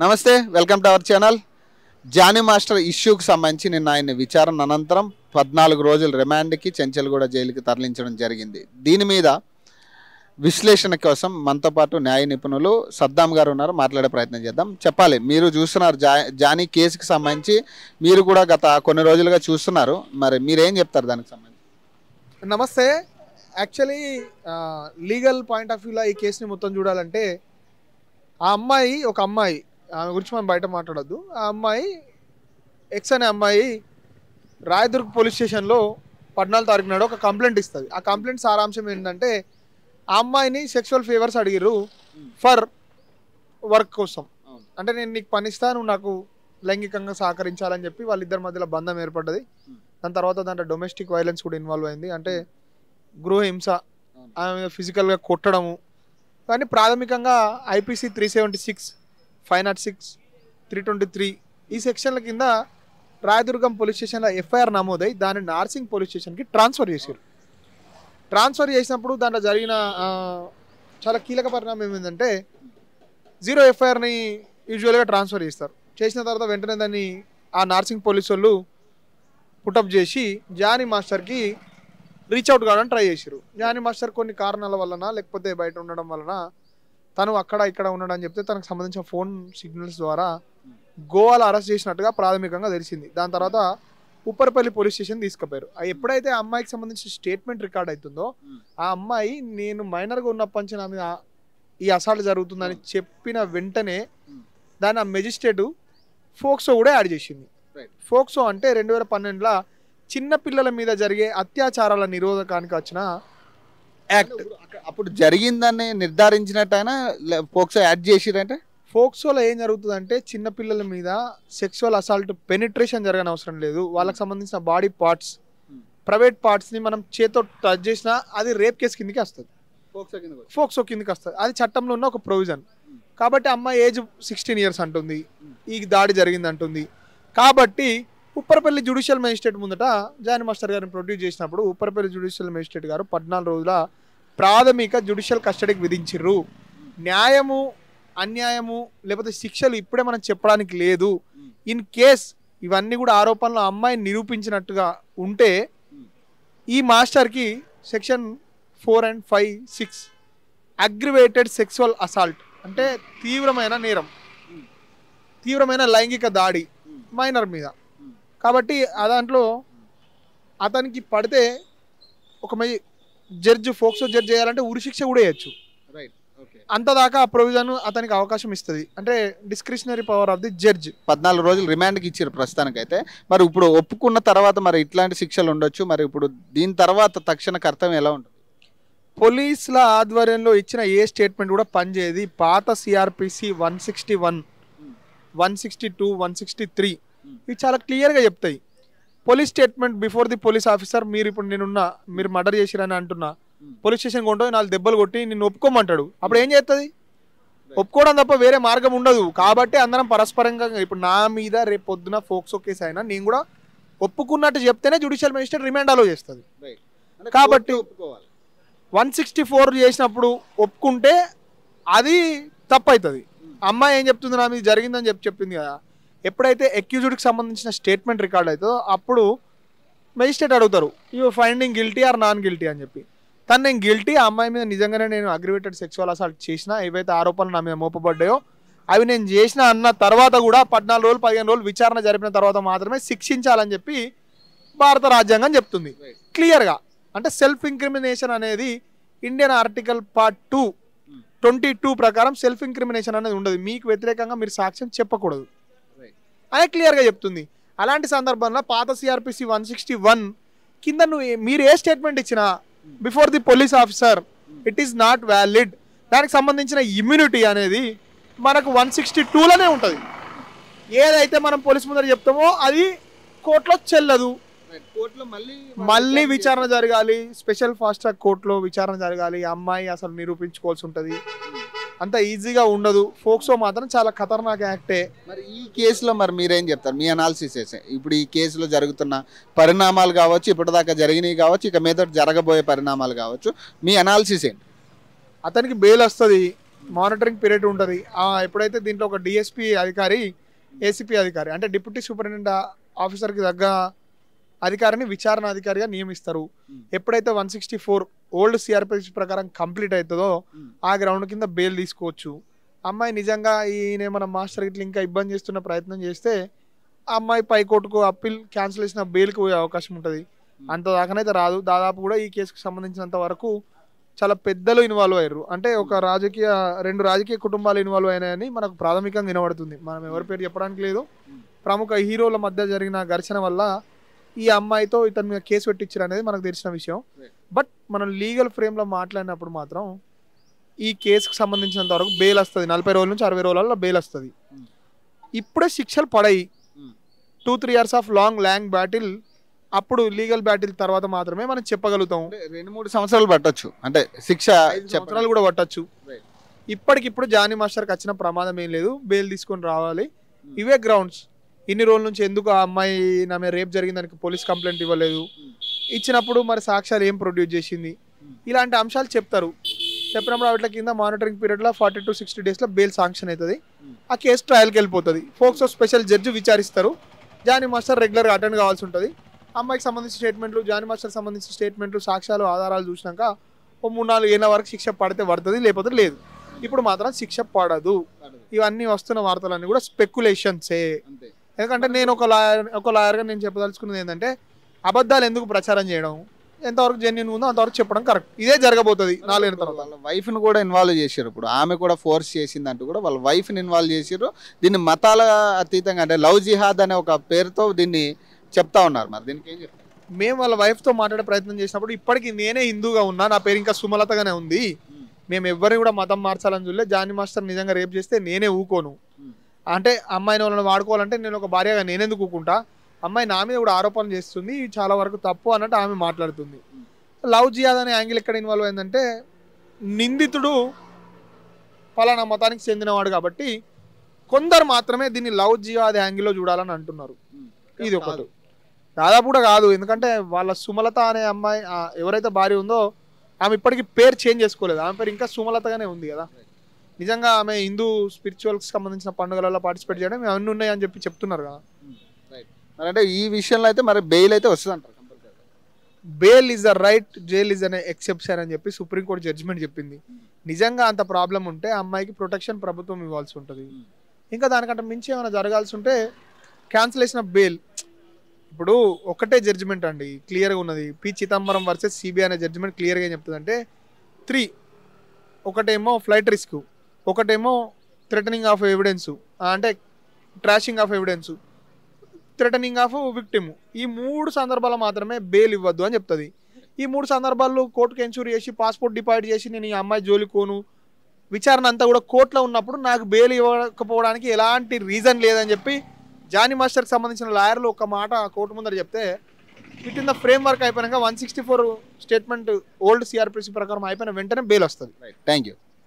నమస్తే welcome to our channel. Jani master ఇష్యూకి సంబంధించి నిన్న ఆయన విచారణ అనంతరం 14 రోజుల రిమాండ్కి చెంచల్గూడ జైలుకి తరలించడం జరిగింది. దీని మీద విశ్లేషణ కోసం మనతో పాటు న్యాయ నిపుణులు సద్దాం గారు ఉన్నారు. మాట్లాడే ప్రయత్నం చేద్దాం. చెప్పాలి, మీరు చూస్తున్నారు జానీ కేసుకి సంబంధించి, మీరు కూడా గత కొన్ని రోజులుగా చూస్తున్నారు. మరి మీరేం చెప్తారు దానికి సంబంధించి? నమస్తే. యాక్చువల్లీ లీగల్ పాయింట్ ఆఫ్ వ్యూలో ఈ కేసుని మొత్తం చూడాలంటే ఆ అమ్మాయి ఒక అమ్మాయి, ఆమె గురించి మనం బయట మాట్లాడొద్దు. ఆ అమ్మాయి ఎక్స్ అనే అమ్మాయి రాయదుర్గ్ పోలీస్ స్టేషన్లో 14 తారీఖు నాడు ఒక కంప్లైంట్ ఇస్తుంది. ఆ కంప్లైంట్ సారాంశం ఏంటంటే ఆ అమ్మాయిని సెక్షువల్ ఫేవర్స్ అడిగిర్రు ఫర్ వర్క్ కోసం. అంటే నేను నీకు పని ఇస్తా, నువ్వు నాకు లైంగికంగా సహకరించాలని చెప్పి వాళ్ళిద్దరి మధ్యలో బంధం ఏర్పడ్డది. దాని తర్వాత దాంట్లో డొమెస్టిక్ వైలెన్స్ కూడా ఇన్వాల్వ్ అయింది. అంటే గృహ హింస, ఆమె ఫిజికల్గా కొట్టడము. కానీ ప్రాథమికంగా ఐపీసీ 376, 506, 323 ఈ సెక్షన్ల కింద రాయదుర్గం పోలీస్ స్టేషన్లో ఎఫ్ఐఆర్ నమోదై దాన్ని నార్సింగ్ పోలీస్ స్టేషన్కి ట్రాన్స్ఫర్ చేశారు. ట్రాన్స్ఫర్ చేసినప్పుడు దాంట్లో జరిగిన చాలా కీలక పరిణామం ఏంటంటే 0 ఎఫ్ఐఆర్ని యూజువల్గా ట్రాన్స్ఫర్ చేస్తారు. చేసిన తర్వాత వెంటనే దాన్ని ఆ నార్సింగ్ పోలీసు వాళ్ళు పుటప్ చేసి జానీ మాస్టర్కి రీచ్ అవుట్ కావడానికి ట్రై చేశారు. జానీ మాస్టర్ కొన్ని కారణాల వలన, లేకపోతే బయట ఉండడం వలన తను అక్కడ ఇక్కడ ఉండడం చెప్తే తనకు సంబంధించిన ఫోన్ సిగ్నల్స్ ద్వారా గోవాలో అరెస్ట్ చేసినట్టుగా ప్రాథమికంగా తెలిసింది. దాని తర్వాత ఉప్పరపల్లి పోలీస్ స్టేషన్ తీసుకుపోయారు. ఎప్పుడైతే ఆ అమ్మాయికి సంబంధించిన స్టేట్మెంట్ రికార్డ్ అవుతుందో ఆ అమ్మాయి నేను మైనర్గా ఉన్నప్పటి నుంచి నా మీద ఈ అసాల్ట్ జరుగుతుందని చెప్పిన వెంటనే దాన్ని ఆ మెజిస్ట్రేటు ఫోక్సో కూడా యాడ్ చేసింది. ఫోక్సో అంటే 2012లో చిన్న పిల్లల మీద జరిగే అత్యాచారాల నిరోధకానికి వచ్చిన యాక్ట్. అప్పుడు జరిగిందని నిర్ధారించినట్టయినా పోక్సో యాడ్ చేసిరంటే ఫోక్సోలో ఏం జరుగుతుందంటే చిన్నపిల్లల మీద సెక్సువల్ అసాల్ట్ పెనిట్రేషన్ జరగని అవసరం లేదు. వాళ్ళకి సంబంధించిన బాడీ పార్ట్స్, ప్రైవేట్ పార్ట్స్ని మనం చేతో టచ్ చేసినా అది రేప్ కేసు కిందకి వస్తుంది, ఫోక్సో కిందకి వస్తుంది. అది చట్టంలో ఉన్న ఒక ప్రొవిజన్. కాబట్టి అమ్మాయి ఏజ్ 16 years అంటుంది, ఈ దాడి జరిగింది అంటుంది. కాబట్టి ఉప్పరపల్లి జ్యుడిషియల్ మేజిస్ట్రేట్ ముందట జానీ మాస్టర్ గారిని ప్రొడ్యూస్ చేసినప్పుడు ఉప్పరపల్లి జ్యుడిషియల్ మేజిస్ట్రేట్ గారు 14 రోజుల ప్రాథమిక జ్యుడిషియల్ కస్టడీకి విధించిర్రు. న్యాయము, అన్యాయము, లేకపోతే శిక్షలు ఇప్పుడే మనం చెప్పడానికి లేదు. ఇన్ కేస్ ఇవన్నీ కూడా ఆరోపణలు అమ్మాయిని నిరూపించినట్టుగా ఉంటే ఈ మాస్టర్కి section 4 and 5, 6 aggravated sexual assault అంటే తీవ్రమైన నేరం, తీవ్రమైన లైంగిక దాడి మైనర్ మీద. కాబట్టి ఆ దాంట్లో అతనికి పడితే ఒక జడ్జి, ఫోక్సో జడ్జి చేయాలంటే ఉరిశిక్ష కూడా వేయచ్చు. అంతదాకా ఆ ప్రొవిజన్ అతనికి అవకాశం ఇస్తుంది. అంటే discretionary power of the judge. 14 రోజులు రిమాండ్కి ఇచ్చారు ప్రస్తుతానికైతే. మరి ఇప్పుడు ఒప్పుకున్న తర్వాత మరి ఇట్లాంటి శిక్షలు ఉండొచ్చు. మరి ఇప్పుడు దీని తర్వాత తక్షణ కర్తవ్యం ఎలా ఉంటుంది? పోలీసుల ఆధ్వర్యంలో ఇచ్చిన ఏ స్టేట్మెంట్ కూడా పనిచేయదు. పాత సిఆర్పిసి 161, 162, 163 ఇవి చాలా క్లియర్గా చెప్తాయి. Police statement before the police officer, మీరు ఇప్పుడు నేనున్నా, మీరు మర్డర్ చేసిరని అంటున్నా, పోలీస్ స్టేషన్ కొంటూ 4 దెబ్బలు కొట్టి నిన్ను ఒప్పుకోమంటాడు. అప్పుడు ఏం చేస్తుంది? ఒప్పుకోవడం తప్ప వేరే మార్గం ఉండదు. కాబట్టి అందరం పరస్పరంగా, ఇప్పుడు నా మీద రేపు పొద్దున ఫోక్సో కేసు అయినా నేను కూడా ఒప్పుకున్నట్టు చెప్తేనే జ్యుడిషియల్ మేజిస్ట్రేట్ రిమాండ్ అలో చేస్తుంది. కాబట్టి 164 చేసినప్పుడు ఒప్పుకుంటే అది తప్పు అవుతుంది. అమ్మాయి ఏం చెప్తుంది? నా మీద జరిగిందని చెప్పింది కదా. ఎప్పుడైతే అక్యూజ్డ్కి సంబంధించిన స్టేట్మెంట్ రికార్డ్ అవుతుందో అప్పుడు మెజిస్ట్రేట్ అడుగుతారు, you finding guilty are non guilty అని చెప్పి. తను నేను గిల్టీ, ఆ అమ్మాయి మీద నిజంగానే నేను అగ్రివేటెడ్ సెక్సువల్ అసాల్ట్ చేసిన, ఏవైతే ఆరోపణలు నా మీద మోపబడ్డాయో అవి నేను చేసిన అన్న తర్వాత కూడా 14 రోజులు 15 రోజులు విచారణ జరిపిన తర్వాత మాత్రమే శిక్షించాలని చెప్పి భారత రాజ్యాంగం చెప్తుంది క్లియర్గా. అంటే సెల్ఫ్ ఇంక్రిమినేషన్ అనేది ఇండియన్ ఆర్టికల్ పార్ట్ 222 ప్రకారం సెల్ఫ్ ఇంక్రిమినేషన్ అనేది ఉండదు. మీకు వ్యతిరేకంగా మీరు సాక్ష్యం చెప్పకూడదు అని క్లియర్గా చెప్తుంది. అలాంటి సందర్భంలో పాత సిఆర్పిసి 161 కింద మీరు ఏ స్టేట్మెంట్ ఇచ్చినా before the police officer it is not valid. దానికి సంబంధించిన ఇమ్యూనిటీ అనేది మనకు 162లోనే ఉంటుంది. ఏదైతే మనం పోలీస్ ముందర చెప్తామో అది కోర్టులో చెల్లదు. కోర్టులో మళ్ళీ విచారణ జరగాలి, స్పెషల్ ఫాస్ట్ ట్రాక్ కోర్టులో విచారణ జరగాలి. అమ్మాయి అసలు నిరూపించుకోవాల్సి ఉంటుంది. అంత ఈజీగా ఉండదు. ఫోక్సో మాత్రం చాలా ఖతర్నాక్ యాక్టే. మరి ఈ కేసులో మరి మీరేం చెప్తారు? మీ అనాలిసిస్ ఇప్పుడు ఈ కేసులో జరుగుతున్న పరిణామాలు కావచ్చు, ఇప్పటిదాకా జరిగినవి కావచ్చు, ఇక మీద జరగబోయే పరిణామాలు కావచ్చు, మీ అనాలిసిస్ ఏంటి? అతనికి బెయిల్ వస్తుంది. మానిటరింగ్ పీరియడ్ ఉంటుంది. ఎప్పుడైతే దీంట్లో ఒక డిఎస్పీ అధికారి, ఏసీపీ అధికారి అంటే డిప్యూటీ సూపరింటెండెంట్ ఆఫీసర్కి తగ్గ అధికారిని విచారణ అధికారిగా నియమిస్తారు. ఎప్పుడైతే 164 ఓల్డ్ సిఆర్పిసి ప్రకారం కంప్లీట్ అవుతుందో ఆ గ్రౌండ్ కింద బెయిల్ తీసుకోవచ్చు. అమ్మాయి నిజంగా ఈయన మన మాస్టర్ ఇట్లా ఇంకా ఇబ్బంది చేస్తున్న ప్రయత్నం చేస్తే ఆ అమ్మాయి పైకోర్టుకు అప్పీల్ క్యాన్సిల్ చేసిన బెయిల్కి పోయే అవకాశం ఉంటుంది. అంత దాకానైతే రాదు. దాదాపు కూడా ఈ కేసుకు సంబంధించినంత వరకు చాలా పెద్దలు ఇన్వాల్వ్ అయ్యారు. అంటే ఒక రెండు రాజకీయ కుటుంబాలు ఇన్వాల్వ్ అయినాయని మనకు ప్రాథమికంగా వినబడుతుంది. మనం ఎవరి పేరు చెప్పడానికి లేదు. ప్రముఖ హీరోల మధ్య జరిగిన ఘర్షణ వల్ల ఈ అమ్మాయితో ఇతని మీద కేసు పెట్టించారు అనేది మనకు తెలిసిన విషయం. బట్ మనం లీగల్ ఫ్రేమ్లో మాట్లాడినప్పుడు మాత్రం ఈ కేసుకు సంబంధించినంత వరకు బెయిల్ వస్తుంది. 40 రోజుల నుంచి 60 రోజులలో బెయిల్ వస్తుంది. ఇప్పుడే శిక్షలు పడాయి. 2-3 years ఆఫ్ లాంగ్ బ్యాటిల్, అప్పుడు లీగల్ బ్యాటిల్ తర్వాత మాత్రమే మనం చెప్పగలుగుతాం. 2-3 సంవత్సరాలు పట్టొచ్చు, అంటే శిక్ష 5 సంవత్సరాలు కూడా పట్టొచ్చు. ఇప్పటికిప్పుడు జానీ మాస్టర్కి వచ్చిన ప్రమాదం ఏం లేదు, బెయిల్ తీసుకొని రావాలి. ఇవే గ్రౌండ్స్. ఇన్ని రోజుల నుంచి ఎందుకు ఆ అమ్మాయి నా మీద రేప్ జరిగిందానికి పోలీస్ కంప్లైంట్ ఇవ్వలేదు, ఇచ్చినప్పుడు మరి సాక్ష్యాలు ఏం ప్రొడ్యూస్ చేసింది, ఇలాంటి అంశాలు చెప్తారు. చెప్పినప్పుడు వాటి కింద మానిటరింగ్ పీరియడ్లో 40 to 60 daysలో బెయిల్ శాంక్షన్ అవుతుంది. ఆ కేసు ట్రయల్కి వెళ్ళిపోతుంది. ఫోక్సో స్పెషల్ జడ్జి విచారిస్తారు. జానీ మాస్టర్ రెగ్యులర్గా అటెండ్ కావాల్సి ఉంటుంది. అమ్మాయికి సంబంధించిన స్టేట్మెంట్లు, జానీ మాస్టర్కి సంబంధించిన స్టేట్మెంట్లు, సాక్ష్యాలు, ఆధారాలు చూసినాక ఓ 3-4 ఏళ్ళ వరకు శిక్ష పడితే పడుతుంది, లేకపోతే లేదు. ఇప్పుడు మాత్రం శిక్ష పడదు. ఇవన్నీ వస్తున్న వార్తలన్నీ కూడా స్పెక్యులేషన్సే. ఎందుకంటే నేను ఒక లాయర్గా నేను చెప్పదలుచుకున్నది ఏంటంటే అబద్ధాలు ఎందుకు ప్రచారం చేయడం, ఎంతవరకు జెన్యున్ ఉందో అంతవరకు చెప్పడం కరెక్ట్. ఇదే జరగబోతుంది 4 ఏళ్ళ తర్వాత. వాళ్ళ వైఫ్ని కూడా ఇన్వాల్వ్ చేశారు. ఇప్పుడు ఆమె కూడా ఫోర్స్ చేసిందంటూ కూడా వాళ్ళ వైఫ్ని ఇన్వాల్వ్ చేసారు. దీన్ని మతాల అతీతంగా అంటే లవ్ జిహాద్ అనే ఒక పేరుతో దీన్ని చెప్తా ఉన్నారు. మరి దీనికి ఏం చెప్తారు? మేము వాళ్ళ వైఫ్తో మాట్లాడే ప్రయత్నం చేసినప్పుడు ఇప్పటికీ నేనే హిందూగా ఉన్నా, నా పేరు ఇంకా సుమలతగానే ఉంది, మేము ఎవరిని కూడా మతం మార్చాలని చూడలే, జానీ మాస్టర్ నిజంగా రేప్ చేస్తే నేనే ఊకోను, అంటే అమ్మాయిని వాళ్ళని వాడుకోవాలంటే నేను ఒక భార్యగా నేనెందుకు ఊకుంటా, అమ్మాయి నా మీద కూడా ఆరోపణలు చేస్తుంది, చాలా వరకు తప్పు అన్నట్టు ఆమె మాట్లాడుతుంది. లవ్ జిహాద్ అనే యాంగిల్ ఎక్కడ ఇన్వాల్వ్ అయిందంటే నిందితుడు ఫలానా మతానికి చెందినవాడు కాబట్టి కొందరు మాత్రమే దీన్ని లవ్ జిహాద్ యాంగిల్లో చూడాలని అంటున్నారు. ఇది ఒకటి దాదాపు కూడా కాదు. ఎందుకంటే వాళ్ళ సుమలత అనే అమ్మాయి ఎవరైతే భార్య ఉందో ఆమె ఇప్పటికీ పేరు చేంజ్ చేసుకోలేదు. ఆమె పేరు ఇంకా సుమలతగానే ఉంది కదా. నిజంగా ఆమె హిందూ స్పిరిచువల్కి సంబంధించిన పండుగలలో పార్టిసిపేట్ చేయడం అవన్నీ ఉన్నాయని చెప్తున్నారు కదా. మరి అంటే ఈ విషయంలో అయితే మరి బెయిల్ అయితే వస్తుంది అంటారు. Bail is the right, jail is అనే ఎక్సెప్షన్ అని చెప్పి సుప్రీంకోర్టు జడ్జిమెంట్ చెప్పింది. నిజంగా అంత ప్రాబ్లం ఉంటే అమ్మాయికి ప్రొటెక్షన్ ప్రభుత్వం ఇవ్వాల్సి ఉంటుంది. ఇంకా దానికంటే మించి ఏమైనా జరగాల్సి ఉంటే క్యాన్సిలేషన్ ఆఫ్ బెయిల్. ఇప్పుడు ఒకటే జడ్జిమెంట్ అండి, క్లియర్గా ఉన్నది. పి చిదంబరం వర్సెస్ సిబిఐ అనే జడ్జిమెంట్ క్లియర్గా ఏం చెప్తుంది అంటే 3, ఒకటేమో ఫ్లైట్ రిస్క్, ఒకటేమో థ్రెటనింగ్ ఆఫ్ ఎవిడెన్సు అంటే trashing of evidence, threatening of victim. ఈ 3 సందర్భాలు మాత్రమే బెయిల్ ఇవ్వద్దు అని చెప్తుంది. ఈ 3 సందర్భాల్లో కోర్టుకు ఎన్షూర్ చేసి పాస్పోర్ట్ డిపాజిట్ చేసి నేను ఈ అమ్మాయి జోలికోను, విచారణ అంతా కూడా కోర్టులో ఉన్నప్పుడు నాకు బెయిల్ ఇవ్వకపోవడానికి ఎలాంటి రీజన్ లేదని చెప్పి జానీ మాస్టర్కి సంబంధించిన లాయర్లు ఒక మాట కోర్టు ముందర చెప్తే with in the frame work అయిపోయినాక 164 స్టేట్మెంట్ ఓల్డ్ సిఆర్పిసి ప్రకారం అయిపోయిన వెంటనే బెయిల్ వస్తుంది. Thank you.